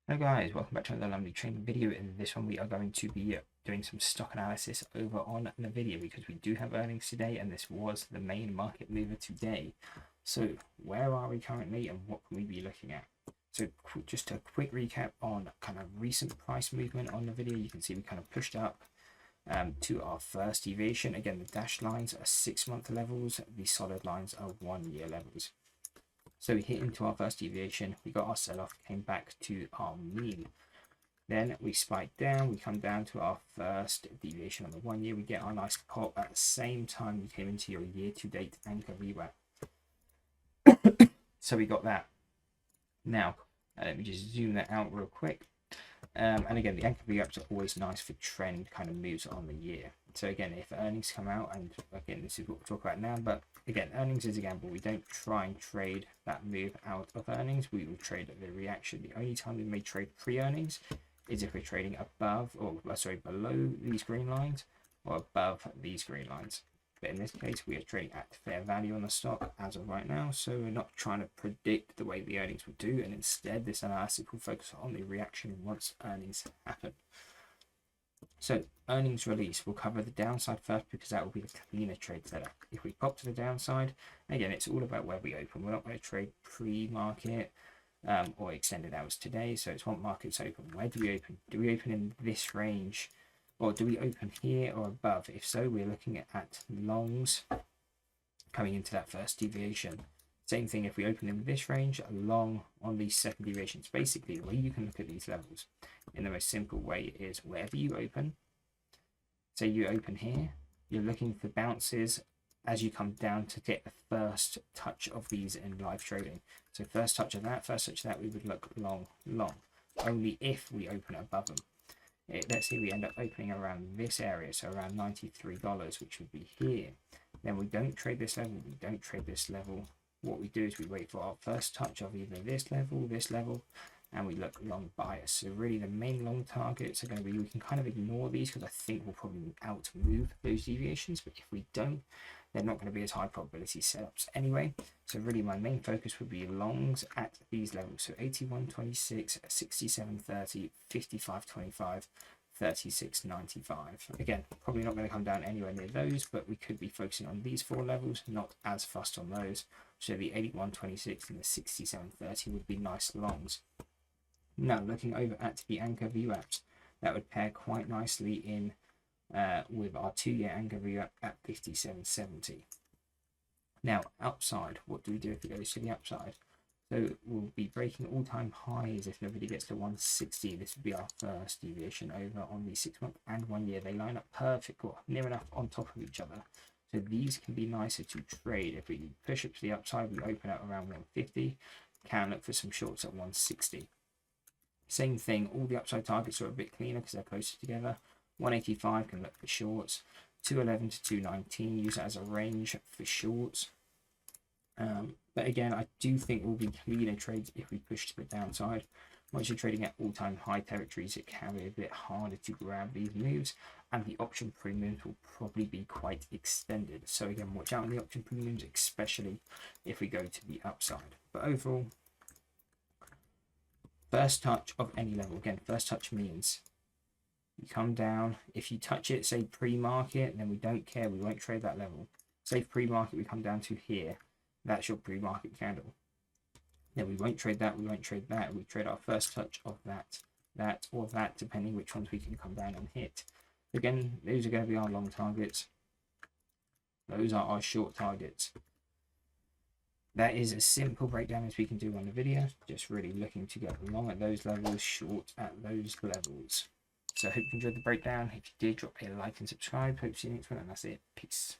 Hello guys, welcome back to another Lumley trading video. In this one we are going to be doing some stock analysis over on NVidia because we do have earnings today and this was the main market mover today. So where are we currently and what can we be looking at? So just a quick recap on kind of recent price movement on NVidia. You can see we kind of pushed up to our first deviation. Again, the dashed lines are 6-month levels, the solid lines are 1-year levels. So we hit into our first deviation, we got our sell-off, came back to our mean. Then we spiked down, we come down to our first deviation on the 1 year, we get our nice pop at the same time you came into your year-to-date anchor VWAP. So we got that. Now, let me just zoom that out real quick. And again, the anchor VWAPs are always nice for trend kind of moves on the year. So again, if earnings come out, and again, this is what we'll talk about now, but again, earnings is a gamble. We don't try and trade that move out of earnings. We will trade the reaction. The only time we may trade pre-earnings is if we're trading above, or sorry, below these green lines or above these green lines. But in this case, we are trading at fair value on the stock as of right now. So we're not trying to predict the way the earnings will do. And instead, this analysis will focus on the reaction once earnings happen. So earnings release, we'll cover the downside first because that will be the cleaner trade setup. If we pop to the downside, again, it's all about where we open. We're not going to trade pre-market or extended hours today. So it's what markets open. Where do we open? Do we open in this range? Or do we open here or above? If so, we're looking at longs coming into that first deviation. Same thing if we open in this range, a long on these second deviations. Basically, the way you can look at these levels in the most simple way is wherever you open, say you open here, you're looking for bounces as you come down to get the first touch of these in live trading. So first touch of that, we would look long, only if we open above them. Let's say we end up opening around this area, so around $93, which would be here. Then we don't trade this level, What we do is we wait for our first touch of either this level, and we look long bias. So really the main long targets are going to be, we can kind of ignore these because I think we'll probably outmove those deviations, but if we don't, they're not going to be as high probability setups anyway. So really my main focus would be longs at these levels. So 81.26, 67.30, 55.25, 36.95. Again, probably not going to come down anywhere near those, but we could be focusing on these 4 levels, not as fussed on those. So the 81.26 and the 67.30 would be nice longs. Now looking over at the anchor VWAPs, that would pair quite nicely in with our 2-year anchor VWAP at 57.70. Now upside, what do we do if it goes to the upside? So we'll be breaking all-time highs if nobody gets to 160. This would be our first deviation over on the 6-month and 1 year. They line up perfect, or near enough on top of each other. So these can be nicer to trade. If we push it to the upside, we open at around 150. Can look for some shorts at 160. Same thing, all the upside targets are a bit cleaner because they're closer together. 185 can look for shorts. 211 to 219, use that as a range for shorts. But again, I do think we'll be cleaner trades if we push to the downside. Once you're trading at all-time high territories, it can be a bit harder to grab these moves, and the option premiums will probably be quite extended. So again, watch out on the option premiums, especially if we go to the upside. But overall, first touch of any level, again, first touch means you come down. If you touch it, say pre-market, then we don't care, we won't trade that level. Say pre-market, we come down to here. That's your pre-market candle. Then we won't trade that, we won't trade that. We trade our first touch of that, or that, depending which ones we can come down and hit. Again, those are going to be our long targets. Those are our short targets. That is a simple breakdown as we can do on the video. Just really looking to get long at those levels, short at those levels. So I hope you enjoyed the breakdown. If you did, drop a like and subscribe. Hope to see you next one, and that's it. Peace.